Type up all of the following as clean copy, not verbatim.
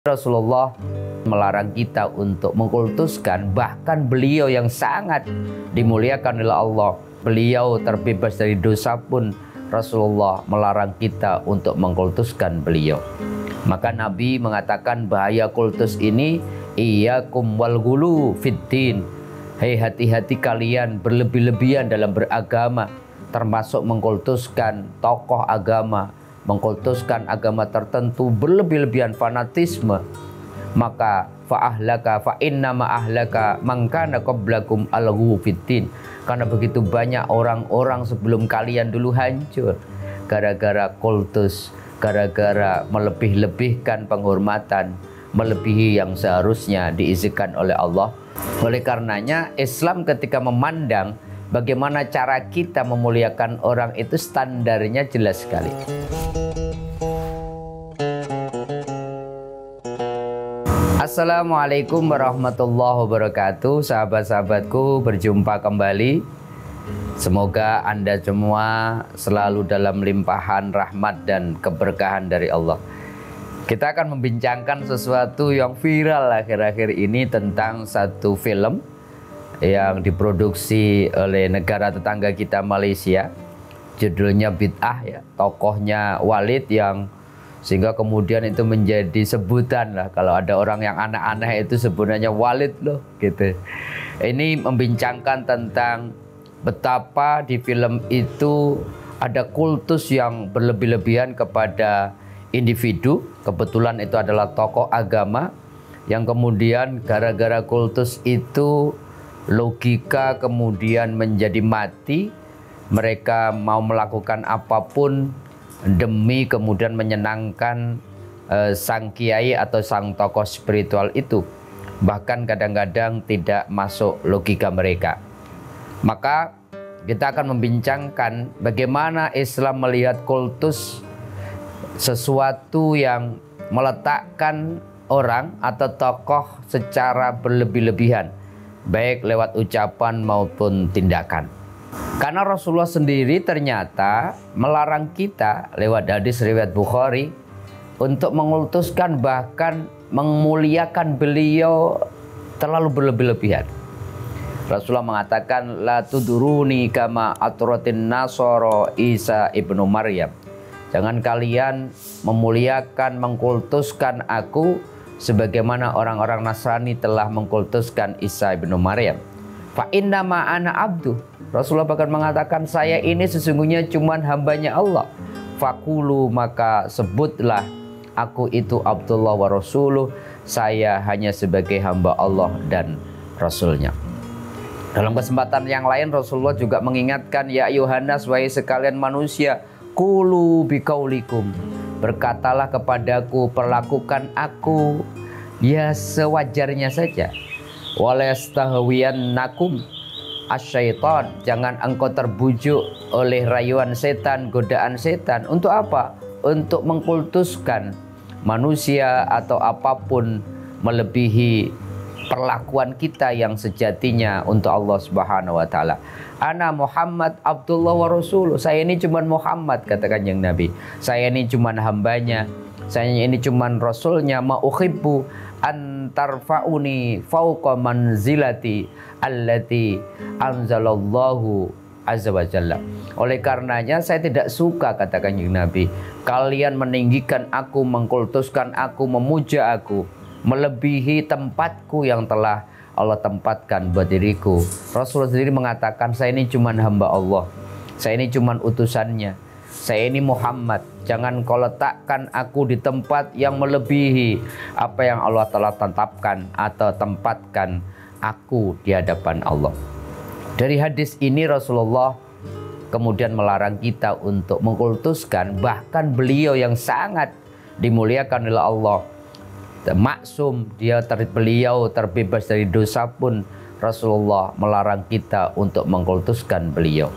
Rasulullah melarang kita untuk mengkultuskan, bahkan beliau yang sangat dimuliakan oleh Allah, beliau terbebas dari dosa pun Rasulullah melarang kita untuk mengkultuskan beliau. Maka Nabi mengatakan bahaya kultus ini, iyyakum wal ghulu fiddin. Hei, hati-hati kalian berlebih-lebihan dalam beragama, termasuk mengkultuskan tokoh agama, mengkultuskan agama tertentu, berlebih-lebihan fanatisme. Maka fa innama ahlaka man kana qablakum al-ghulu fiddin. Karena begitu banyak orang-orang sebelum kalian dulu hancur gara-gara kultus, gara-gara melebih-lebihkan penghormatan, melebihi yang seharusnya diizinkan oleh Allah. Oleh karenanya Islam ketika memandang bagaimana cara kita memuliakan orang itu, standarnya jelas sekali. Assalamualaikum warahmatullahi wabarakatuh. Sahabat-sahabatku, berjumpa kembali. Semoga Anda semua selalu dalam limpahan rahmat dan keberkahan dari Allah. Kita akan membincangkan sesuatu yang viral akhir-akhir ini tentang satu film yang diproduksi oleh negara tetangga kita Malaysia. Judulnya Bid'ah, ya. Tokohnya Walid, yang sehingga kemudian itu menjadi sebutan lah, kalau ada orang yang aneh-aneh itu sebenarnya Walid loh gitu. Ini membincangkan tentang betapa di film itu ada kultus yang berlebih-lebihan kepada individu. Kebetulan itu adalah tokoh agama yang kemudian gara-gara kultus itu logika kemudian menjadi mati. Mereka mau melakukan apapun demi kemudian menyenangkan sang kiai atau sang tokoh spiritual itu. Bahkan kadang-kadang tidak masuk logika mereka. Maka kita akan membincangkan bagaimana Islam melihat kultus, sesuatu yang meletakkan orang atau tokoh secara berlebih-lebihan, baik lewat ucapan maupun tindakan. Karena Rasulullah sendiri ternyata melarang kita lewat hadis riwayat Bukhari untuk mengkultuskan, bahkan memuliakan beliau terlalu berlebih-lebihan. Rasulullah mengatakan, la tuduruni kama atratin nasara Isa ibnu Maryam. Jangan kalian memuliakan, mengkultuskan aku sebagaimana orang-orang Nasrani telah mengkultuskan Isa ibnu Maryam. Fa innama ana abdu. Rasulullah bahkan mengatakan, saya ini sesungguhnya cuman hambanya Allah. Fakulu, maka sebutlah aku itu Abdullah wa Rasuluh. Saya hanya sebagai hamba Allah dan Rasulnya. Dalam kesempatan yang lain Rasulullah juga mengingatkan, ya Yohanes, wahai sekalian manusia, qulu biqaulikum, berkatalah kepadaku, perlakukan aku ya sewajarnya saja. Walastahwiyannakum asyaiton, jangan engkau terbujuk oleh rayuan setan, godaan setan. Untuk apa? Untuk mengkultuskan manusia atau apapun melebihi perlakuan kita yang sejatinya untuk Allah Subhanahu wa taala. Ana Muhammad Abdullah wa Rasuluh. Saya ini cuman Muhammad, kata Kanjeng Nabi. Saya ini cuman hambanya. Saya ini cuman rasulnya. Ma uhibbu an tarfa'uni fauqa manzilati allati anzalallahu azza wa jalla. Oleh karenanya saya tidak suka, kata Kanjeng Nabi, kalian meninggikan aku, mengkultuskan aku, memuja aku melebihi tempatku yang telah Allah tempatkan buat diriku. Rasulullah sendiri mengatakan, saya ini cuman hamba Allah, saya ini cuman utusannya, saya ini Muhammad. Jangan kau letakkan aku di tempat yang melebihi apa yang Allah telah tetapkan atau tempatkan aku di hadapan Allah. Dari hadis ini Rasulullah kemudian melarang kita untuk mengkultuskan, bahkan beliau yang sangat dimuliakan oleh Allah, maksum, beliau terbebas dari dosa pun Rasulullah melarang kita untuk mengkultuskan beliau.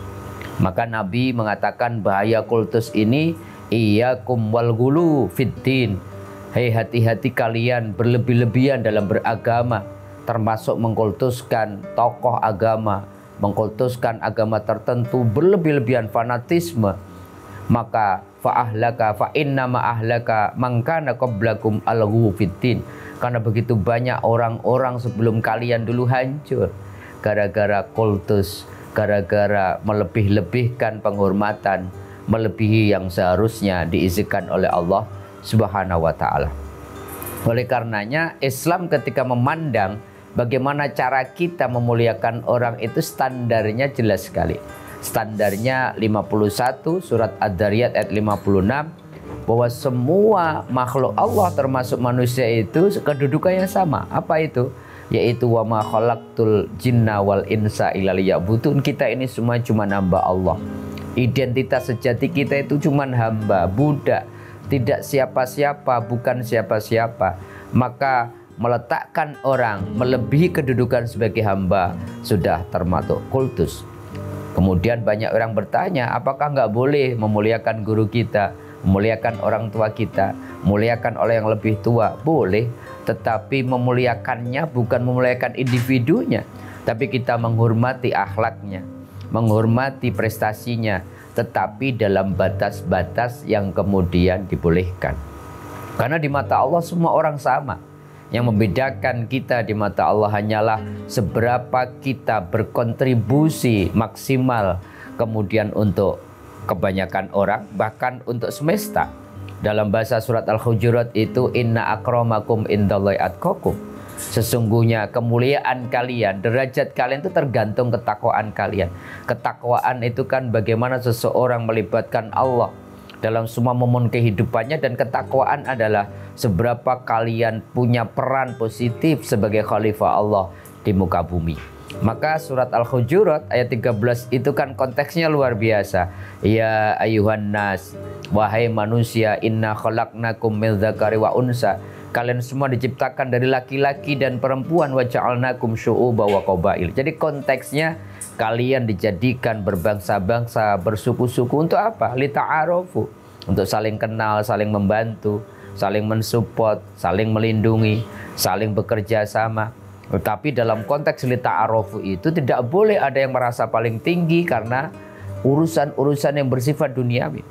Maka Nabi mengatakan bahaya kultus ini, iyyakum wal ghulu fiddin. Hei, hati-hati kalian berlebih-lebihan dalam beragama, termasuk mengkultuskan tokoh agama, mengkultuskan agama tertentu, berlebih-lebihan fanatisme. maka fa inna ma ahlaka man kana qablakum alghu fiddin. Karena begitu banyak orang-orang sebelum kalian dulu hancur gara-gara kultus, gara-gara melebih-lebihkan penghormatan melebihi yang seharusnya diizinkan oleh Allah Subhanahu wa taala. Oleh karenanya Islam ketika memandang bagaimana cara kita memuliakan orang itu standarnya jelas sekali. Standarnya 51 surat Ad-Dariyat ayat 56 bahwa semua makhluk Allah termasuk manusia itu kedudukannya sama. Apa itu? Yaitu wa ma khalaqtul jinna wal insa illa liya'budun. Kita ini semua cuma hamba Allah. Identitas sejati kita itu cuma hamba, budak, tidak siapa-siapa, bukan siapa-siapa. Maka meletakkan orang melebihi kedudukan sebagai hamba sudah termasuk kultus. Kemudian banyak orang bertanya, apakah nggak boleh memuliakan guru kita, memuliakan orang tua kita, memuliakan oleh yang lebih tua? Boleh, tetapi memuliakannya bukan memuliakan individunya, tapi kita menghormati akhlaknya, menghormati prestasinya, tetapi dalam batas-batas yang kemudian dibolehkan. Karena di mata Allah semua orang sama. Yang membedakan kita di mata Allah hanyalah seberapa kita berkontribusi maksimal kemudian untuk kebanyakan orang, bahkan untuk semesta. Dalam bahasa surat Al-Hujurat itu inna akramakum indallahi atqakum. Sesungguhnya kemuliaan kalian, derajat kalian itu tergantung ketakwaan kalian. Ketakwaan itu kan bagaimana seseorang melibatkan Allah dalam semua momen kehidupannya, dan ketakwaan adalah seberapa kalian punya peran positif sebagai khalifah Allah di muka bumi. Maka surat Al-Hujurat ayat 13 itu kan konteksnya luar biasa. Ya ayuhan nas, wahai manusia, inna khalaqnakum min dzakari wa unsa. Kalian semua diciptakan dari laki-laki dan perempuan, wa ja'alnakum syu'uba wa qabail. Jadi konteksnya kalian dijadikan berbangsa-bangsa, bersuku-suku untuk apa? Lita'arofu, untuk saling kenal, saling membantu, saling mensupport, saling melindungi, saling bekerja sama. Tetapi dalam konteks lita'arofu itu tidak boleh ada yang merasa paling tinggi karena urusan-urusan yang bersifat duniawi.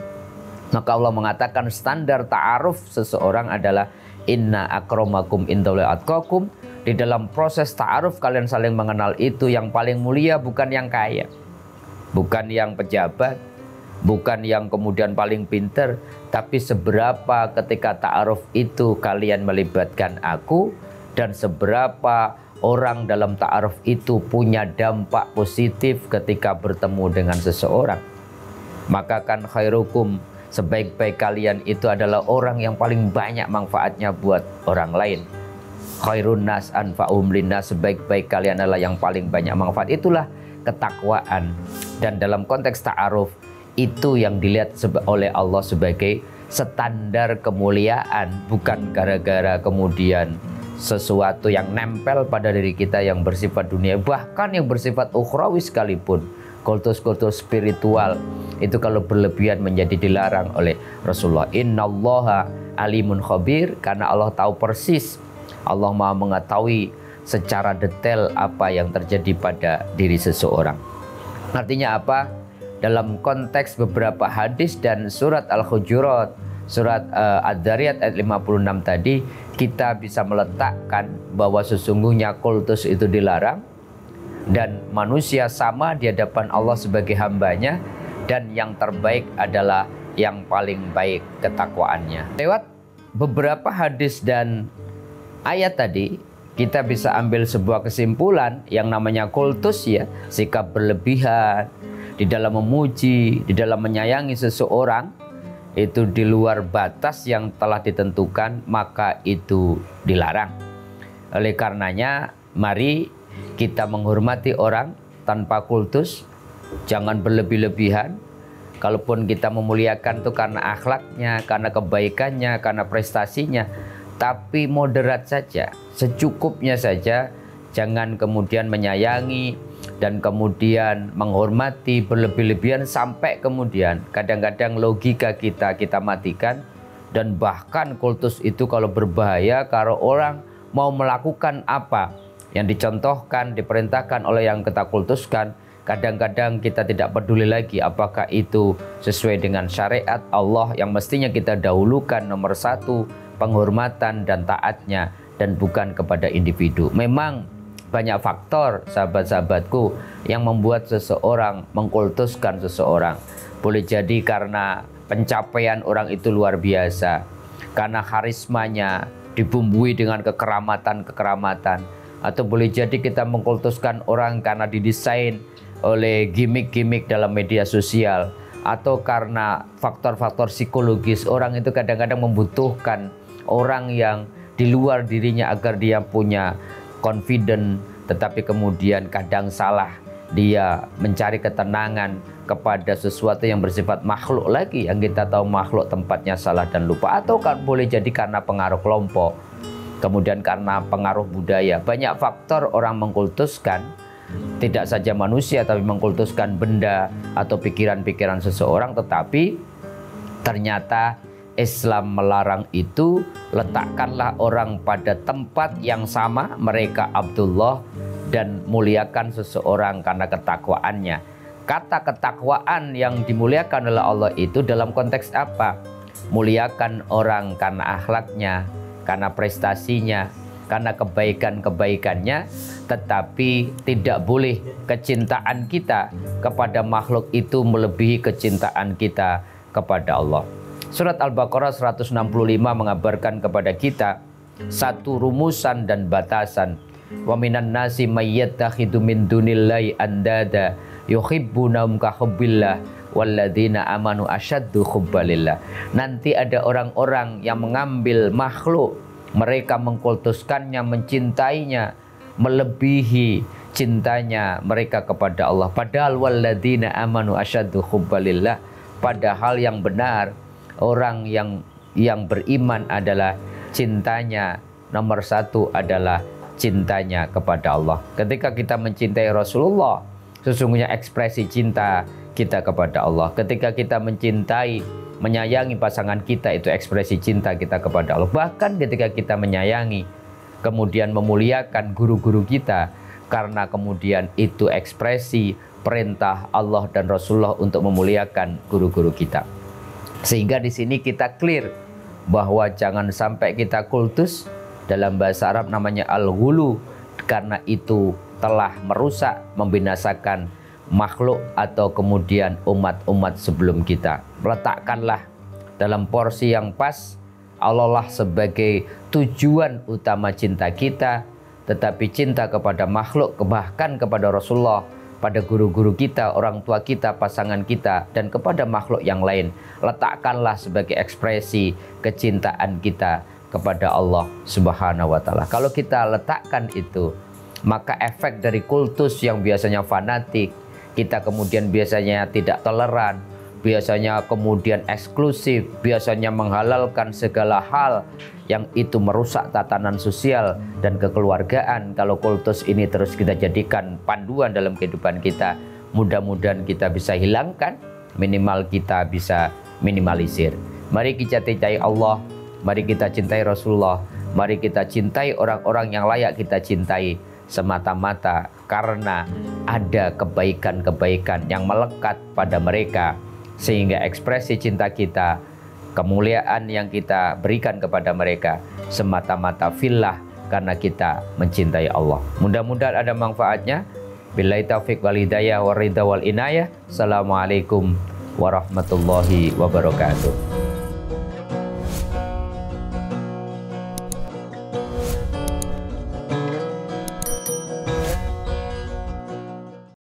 Maka Allah mengatakan standar ta'aruf seseorang adalah inna akramakum indallahi atqakum. Di dalam proses ta'aruf kalian saling mengenal itu yang paling mulia bukan yang kaya, bukan yang pejabat, bukan yang kemudian paling pinter, tapi seberapa ketika ta'aruf itu kalian melibatkan aku, dan seberapa orang dalam ta'aruf itu punya dampak positif ketika bertemu dengan seseorang. Maka kan khairukum, sebaik-baik kalian itu adalah orang yang paling banyak manfaatnya buat orang lain. Khairun nas anfa'um linnas, sebaik-baik kalian adalah yang paling banyak manfaat. Itulah ketakwaan. Dan dalam konteks ta'aruf itu yang dilihat oleh Allah sebagai standar kemuliaan, bukan gara-gara kemudian sesuatu yang nempel pada diri kita yang bersifat dunia, bahkan yang bersifat ukhrawi sekalipun. Kultus-kultus spiritual itu kalau berlebihan menjadi dilarang oleh Rasulullah. Innallaha alimun khabir, karena Allah tahu persis, Allah Maha mengetahui secara detail apa yang terjadi pada diri seseorang. Artinya apa? Dalam konteks beberapa hadis dan surat Al-Hujurat, surat Ad-Dariyat ayat 56 tadi, kita bisa meletakkan bahwa sesungguhnya kultus itu dilarang, dan manusia sama di hadapan Allah sebagai hambanya, dan yang terbaik adalah yang paling baik ketakwaannya. Lewat beberapa hadis dan ayat tadi, kita bisa ambil sebuah kesimpulan yang namanya kultus, ya, sikap berlebihan di dalam memuji, di dalam menyayangi seseorang, itu di luar batas yang telah ditentukan, maka itu dilarang. Oleh karenanya, mari kita menghormati orang tanpa kultus, jangan berlebih-lebihan. Kalaupun kita memuliakan itu karena akhlaknya, karena kebaikannya, karena prestasinya, tapi moderat saja, secukupnya saja. Jangan kemudian menyayangi dan kemudian menghormati berlebih-lebihan sampai kemudian kadang-kadang logika kita matikan. Dan bahkan kultus itu kalau berbahaya, kalau orang mau melakukan apa yang dicontohkan, diperintahkan oleh yang kita kultuskan, Kadang-kadang kita tidak peduli lagi apakah itu sesuai dengan syariat Allah yang mestinya kita dahulukan nomor satu penghormatan dan taatnya, dan bukan kepada individu. Memang banyak faktor sahabat-sahabatku yang membuat seseorang mengkultuskan seseorang. Boleh jadi karena pencapaian orang itu luar biasa, karena karismanya dibumbui dengan kekeramatan-kekeramatan, atau boleh jadi kita mengkultuskan orang karena didesain oleh gimmick-gimmick dalam media sosial, atau karena faktor-faktor psikologis. Orang itu kadang-kadang membutuhkan orang yang di luar dirinya agar dia punya confident, tetapi kemudian kadang salah. Dia mencari ketenangan kepada sesuatu yang bersifat makhluk lagi, yang kita tahu makhluk tempatnya salah dan lupa. Atau kan boleh jadi karena pengaruh kelompok, kemudian karena pengaruh budaya. Banyak faktor orang mengkultuskan, tidak saja manusia tapi mengkultuskan benda atau pikiran-pikiran seseorang. Tetapi ternyata Islam melarang itu. Letakkanlah orang pada tempat yang sama, mereka Abdullah, dan muliakan seseorang karena ketakwaannya. Kata ketakwaan yang dimuliakan oleh Allah itu dalam konteks apa? Muliakan orang karena akhlaknya, karena prestasinya, karena kebaikan-kebaikannya. Tetapi tidak boleh kecintaan kita kepada makhluk itu melebihi kecintaan kita kepada Allah. Surat Al-Baqarah 165 mengabarkan kepada kita satu rumusan dan batasan. Wa minan nasi mayyattakhidu min dunillahi andada yuhibbunahum ka hubbillah walladzina amanu asyaddu hubbalillah. Nanti ada orang-orang yang mengambil makhluk, mereka mengkultuskannya, mencintainya melebihi cintanya mereka kepada Allah. Padahal walladzina amanu asyaddu hubbalillah, padahal yang benar orang yang beriman adalah cintanya nomor satu adalah cintanya kepada Allah. Ketika kita mencintai Rasulullah, sesungguhnya ekspresi cinta kita kepada Allah. Ketika kita mencintai, menyayangi pasangan kita, itu ekspresi cinta kita kepada Allah. Bahkan ketika kita menyayangi, kemudian memuliakan guru-guru kita, karena kemudian itu ekspresi perintah Allah dan Rasulullah untuk memuliakan guru-guru kita. Sehingga di sini kita clear bahwa jangan sampai kita kultus, dalam bahasa Arab namanya al-ghulu, karena itu telah merusak, membinasakan makhluk atau kemudian umat-umat sebelum kita. Letakkanlah dalam porsi yang pas. Allah lah sebagai tujuan utama cinta kita, tetapi cinta kepada makhluk, bahkan kepada Rasulullah, pada guru-guru kita, orang tua kita, pasangan kita, dan kepada makhluk yang lain, letakkanlah sebagai ekspresi kecintaan kita kepada Allah Subhanahu wa Ta'ala. Kalau kita letakkan itu, maka efek dari kultus yang biasanya fanatik, kita kemudian biasanya tidak toleran, biasanya kemudian eksklusif, biasanya menghalalkan segala hal yang itu merusak tatanan sosial dan kekeluargaan. Kalau kultus ini terus kita jadikan panduan dalam kehidupan kita, mudah-mudahan kita bisa hilangkan, minimal kita bisa minimalisir. Mari kita cintai Allah, mari kita cintai Rasulullah, mari kita cintai orang-orang yang layak kita cintai, semata-mata karena ada kebaikan-kebaikan yang melekat pada mereka, sehingga ekspresi cinta kita, kemuliaan yang kita berikan kepada mereka semata-mata fillah, karena kita mencintai Allah. Mudah-mudahan ada manfaatnya. Billahi taufiq wal hidayah wa ridha wal inayah. Assalamualaikum warahmatullahi wabarakatuh.